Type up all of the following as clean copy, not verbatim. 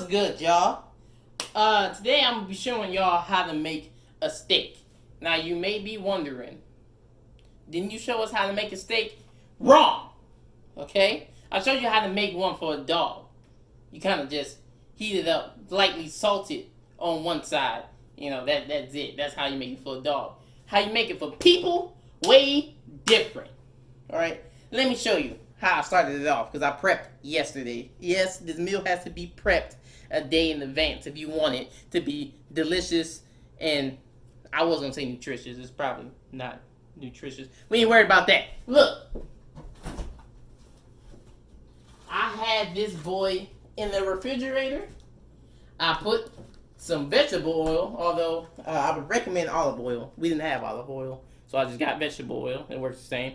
good, y'all? Today I'm gonna be showing y'all how to make a steak. Now you may be wondering, didn't you show us how to make a steak? Wrong. Okay? I showed you how to make one for a dog. You kind of just heat it up, lightly salt it on one side. You know, that's it. That's how you make it for a dog. How you make it for people, way different. Alright? Let me show you how I started it off, because I prepped yesterday. Yes, this meal has to be prepped a day in advance if you want it to be delicious, and I was going to say nutritious. It's probably not nutritious. We ain't worried about that. Look. I had this boy in the refrigerator. I put some vegetable oil, although I would recommend olive oil. We didn't have olive oil, so I just got vegetable oil. It works the same.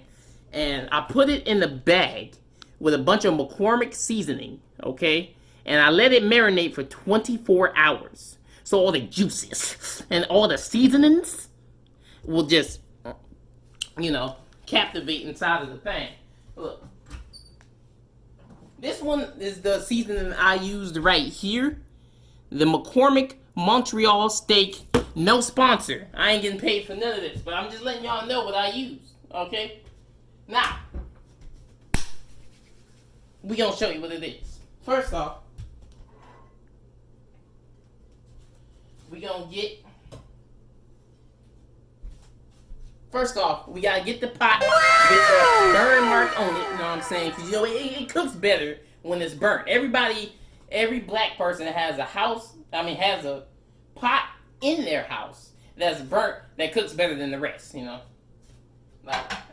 And I put it in the bag with a bunch of McCormick seasoning, okay? And I let it marinate for 24 hours. So all the juices and all the seasonings will just, captivate inside of the thing. Look. This one is the seasoning I used right here. The McCormick Montreal steak. No sponsor. I ain't getting paid for none of this, but I'm just letting y'all know what I use, okay? Now, we gonna show you what it is. First off, we gotta get the pot with a burn mark on it, you know what I'm saying? Because, it cooks better when it's burnt. Every black person that has has a pot in their house that's burnt, that cooks better than the rest, Like,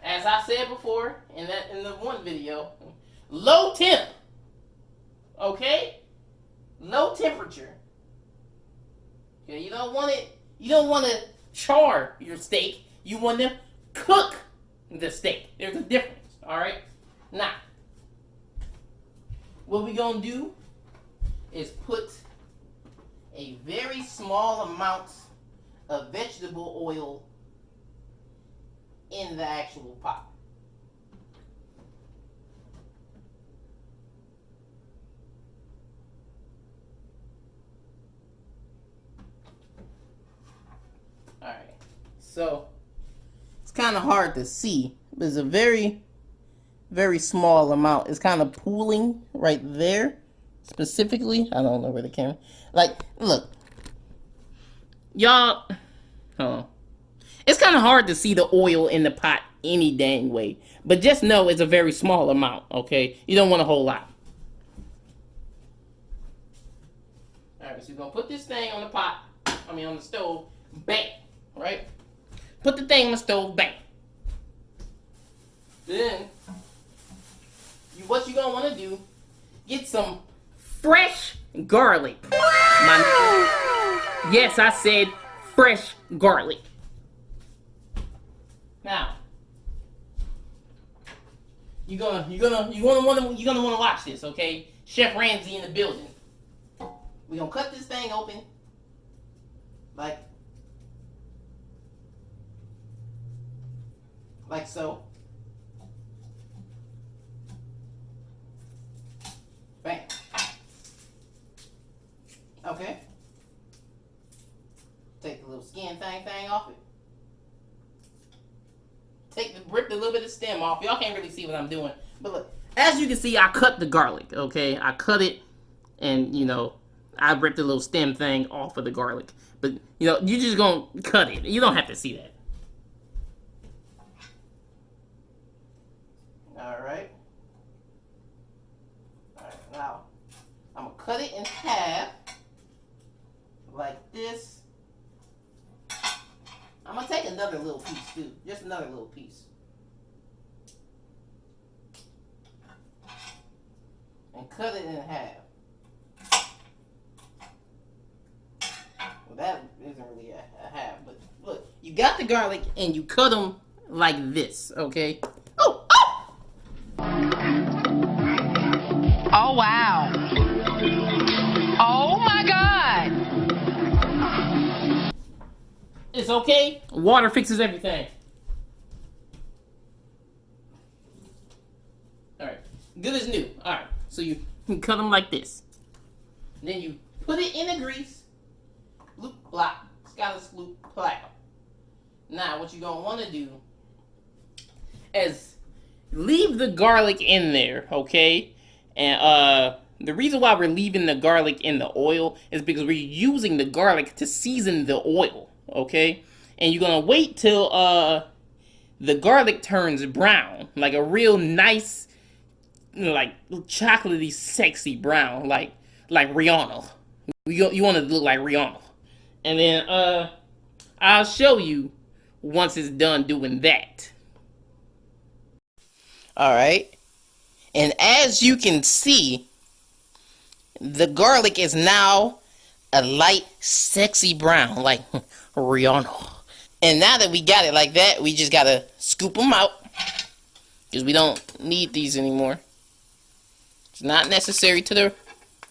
as I said before in the one video, low temp, okay? Low temperature. Okay, you don't want to char your steak. You want to cook the steak. There's a difference, all right? Now, what we're going to do is put a very small amount of vegetable oil in the actual pot. All right. So, it's kind of hard to see. There's a very, very small amount. It's kind of pooling right there. Specifically, I don't know where the camera. Like, look. Y'all, hold on. It's kind of hard to see the oil in the pot any dang way. But just know it's a very small amount, okay? You don't want a whole lot. Alright, so you're going to put this thing on the stove. Bang. Right? Put the thing on the stove. Bang. Then, what you're going to want to do, get some fresh garlic. Yes, I said fresh garlic. Now, you're gonna want to watch this, okay? Chef Ramsay in the building. We're gonna cut this thing open like so. Bam. Okay. Take the little skin thing off it. Rip the little bit of stem off. Y'all can't really see what I'm doing. But look, as you can see, I cut the garlic, okay? I cut it, and, I ripped the little stem thing off of the garlic. But, you're just gonna cut it. You don't have to see that. Alright. Alright, now, I'm gonna cut it in half. Like this. I'm going to take another little piece, too. Just another little piece. And cut it in half. Well, that isn't really a half, but look. You got the garlic, and you cut them like this, okay? Oh! Oh! Oh, wow. Oh, my God. It's okay. Water fixes everything. Alright. Good as new. Alright. So you cut them like this. Then you put it in the grease. Loop, block, scallop, loop, plow. Now, what you're going to want to do is leave the garlic in there, okay? And the reason why we're leaving the garlic in the oil is because we're using the garlic to season the oil, okay? And you're going to wait till the garlic turns brown, like a real nice, like chocolatey, sexy brown, like Rihanna. You want it to look like Rihanna. And then I'll show you once it's done doing that. Alright. And as you can see, the garlic is now a light, sexy brown, like Rihanna. And now that we got it like that, we just gotta scoop them out. Because we don't need these anymore. It's not necessary to the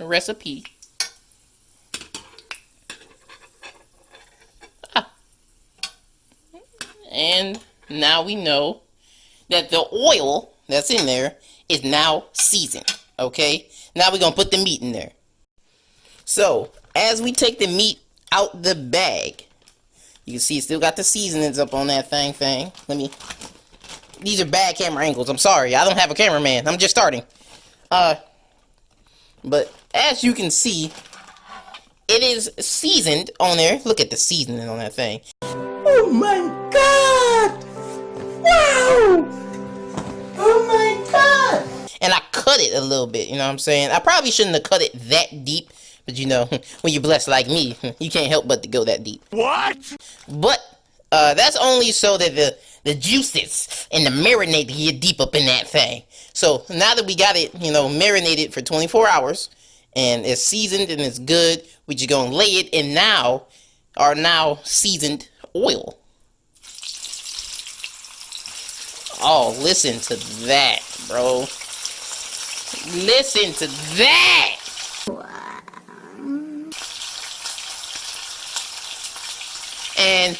recipe. And now we know that the oil that's in there is now seasoned. Okay? Now we're going to put the meat in there. So, as we take the meat out the bag, you can see it still got the seasonings up on that thing. These are bad camera angles. I'm sorry. I don't have a cameraman. I'm just starting. But as you can see, it is seasoned on there. Look at the seasoning on that thing. Oh my God! Wow! Oh my God! And I cut it a little bit, you know what I'm saying? I probably shouldn't have cut it that deep, but you know, when you're blessed like me, you can't help but to go that deep. What? But that's only so that the juices and the marinade get deep up in that thing. So now that we got it, you know, marinated for 24 hours, and it's seasoned and it's good, we just gonna lay it in our now seasoned oil. Oh, listen to that, bro. Listen to that. And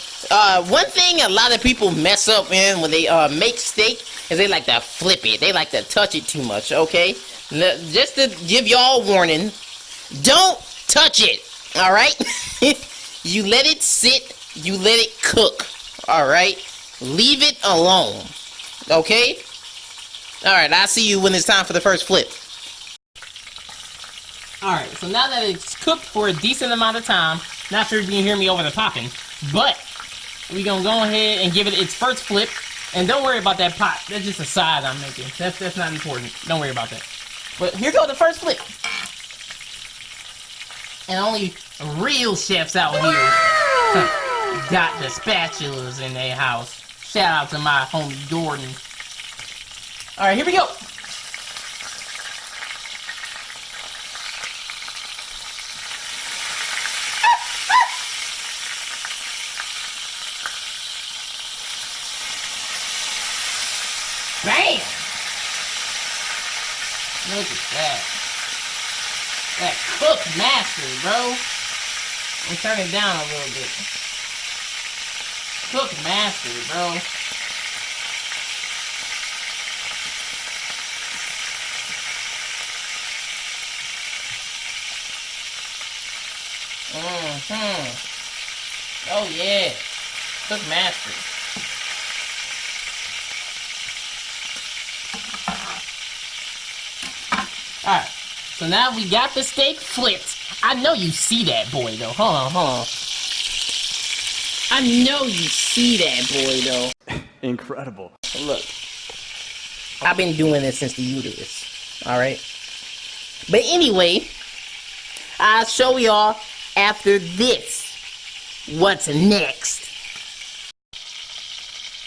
one thing a lot of people mess up in when they make steak is they like to flip it. They like to touch it too much, okay? Just to give y'all warning, don't touch it, all right? You let it sit, you let it cook, all right? Leave it alone, okay? All right, I'll see you when it's time for the first flip. All right, so now that it's cooked for a decent amount of time, not sure if you can hear me over the talking, but we're going to go ahead and give it its first flip. And don't worry about that pot. That's just a side I'm making. That's not important. Don't worry about that. But here goes the first flip. And only real chefs out here got the spatulas in their house. Shout out to my homie Jordan. Alright, here we go. Bam! Look at that. That cook master, bro. Let me turn it down a little bit. Cook master, bro. Oh yeah. Cook master. Alright, so now we got the steak flipped. I know you see that boy though. Hold on. I know you see that boy though. Incredible. Look, I've been doing this since the uterus. Alright? But anyway, I'll show y'all after this what's next.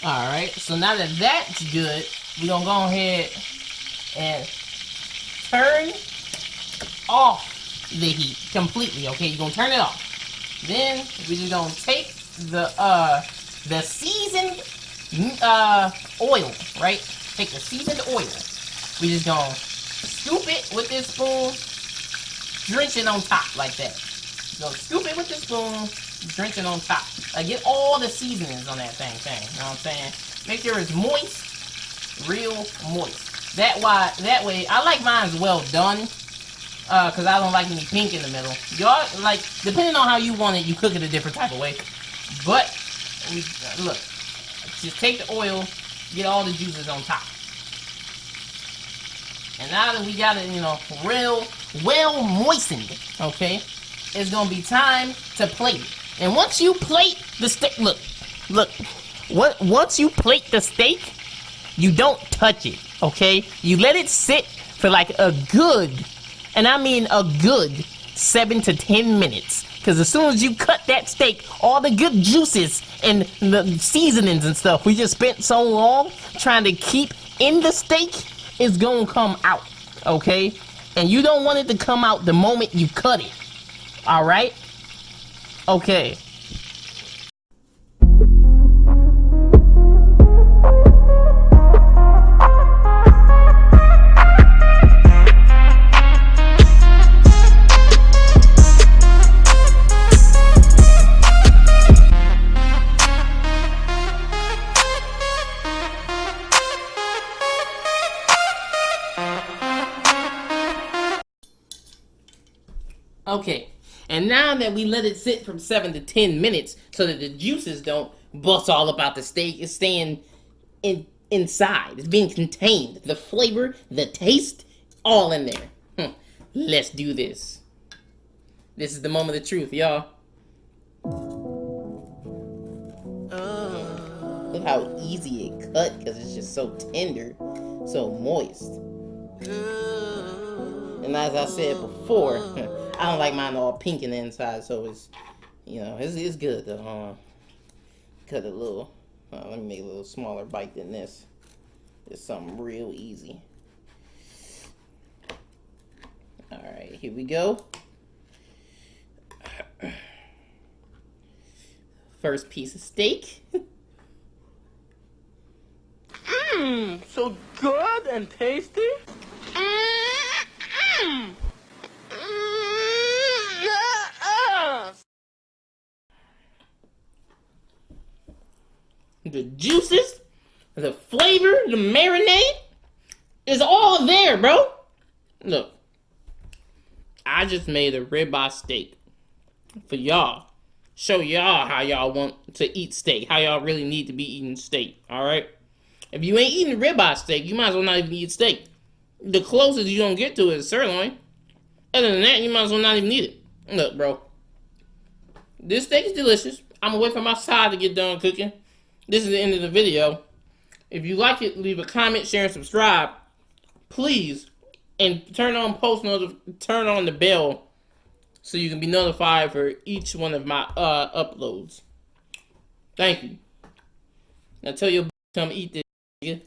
Alright, so now that that's good, we're gonna go ahead and turn off the heat completely, okay? You're gonna turn it off. Then we're just gonna take the seasoned oil, right? Take the seasoned oil. We're just gonna scoop it with this spoon, drench it on top like that. So scoop it with the spoon, drench it on top. Like get all the seasonings on that thing, you know what I'm saying? Make sure it's moist, real moist. That way, I like mine well done. Cause I don't like any pink in the middle. Y'all, like, depending on how you want it, you cook it a different type of way. But, look, just take the oil, get all the juices on top. And now that we got it, real well moistened, okay, it's gonna be time to plate it. And once you plate the steak, look, once you plate the steak, you don't touch it, okay? You let it sit for like a good, and I mean a good 7 to 10 minutes. Because as soon as you cut that steak, all the good juices and the seasonings and stuff we just spent so long trying to keep in the steak is gonna come out, okay? And you don't want it to come out the moment you cut it, all right? Okay. Okay, and now that we let it sit from 7 to 10 minutes so that the juices don't bust all about the steak, it's staying inside. It's being contained. The flavor, the taste, all in there. Let's do this. This is the moment of truth, y'all. Look how easy it cut because it's just so tender, so moist. And as I said before, I don't like mine all pink in the inside, so it's, it's good to cut a little. Let me make a little smaller bite than this. It's something real easy. All right, here we go. First piece of steak. So good and tasty. The juices, the flavor, the marinade is all there, bro. Look, I just made a ribeye steak for y'all. Show y'all how y'all want to eat steak, how y'all really need to be eating steak, all right? If you ain't eating ribeye steak, you might as well not even eat steak. The closest you're going to get to it is sirloin. Other than that, you might as well not even eat it. Look, bro. This steak is delicious. I'm going to wait for my side to get done cooking. This is the end of the video. If you like it, leave a comment, share, and subscribe. Please. And turn on turn on the bell so you can be notified for each one of my uploads. Thank you. Now tell your come eat this.